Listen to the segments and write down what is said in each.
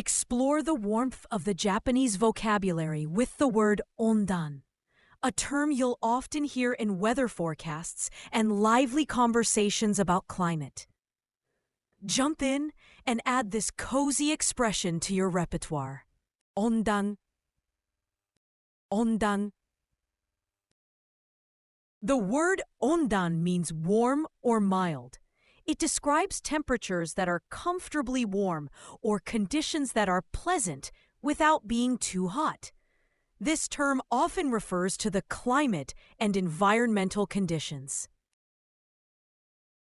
Explore the warmth of the Japanese vocabulary with the word ondan, a term you'll often hear in weather forecasts and lively conversations about climate. Jump in and add this cozy expression to your repertoire. Ondan. Ondan. The word ondan means warm or mild. It describes temperatures that are comfortably warm or conditions that are pleasant without being too hot. This term often refers to the climate and environmental conditions.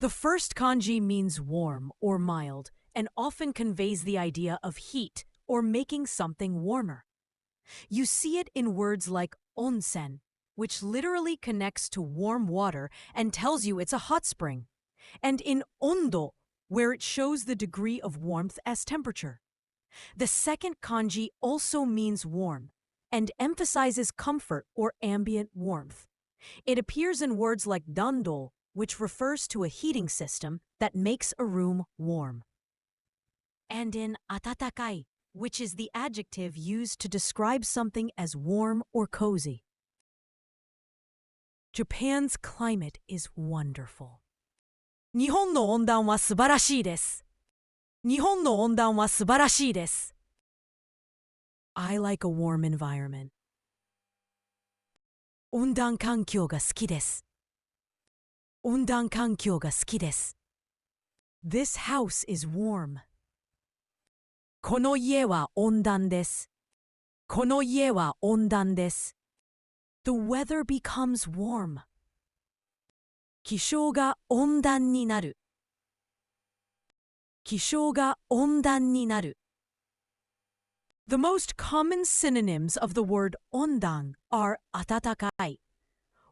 The first kanji means warm or mild and often conveys the idea of heat or making something warmer. You see it in words like onsen, which literally connects to warm water and tells you it's a hot spring, and in ondo, where it shows the degree of warmth as temperature. The second kanji also means warm and emphasizes comfort or ambient warmth. It appears in words like dando, which refers to a heating system that makes a room warm, and in atatakai, which is the adjective used to describe something as warm or cozy. Japan's climate is wonderful. 日本の温暖は素晴らしいです。日本の温暖は素晴らしいです。I like a warm environment. 温暖環境が好きです。温暖環境が好きです。This house is warm. この家は温暖です。この家は温暖です。The weather becomes warm. 気象が温暖になる。気象が温暖になる。The most common synonyms of the word ondan are atatakai.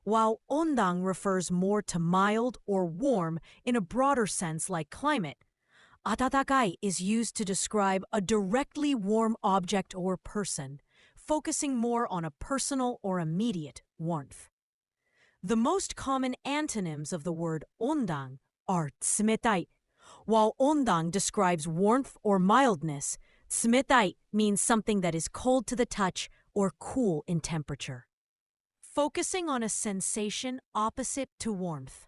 While ondan refers more to mild or warm in a broader sense like climate, atatakai is used to describe a directly warm object or person, focusing more on a personal or immediate warmth. The most common antonyms of the word ondan are tsumetai. While ondan describes warmth or mildness, tsumetai means something that is cold to the touch or cool in temperature, focusing on a sensation opposite to warmth.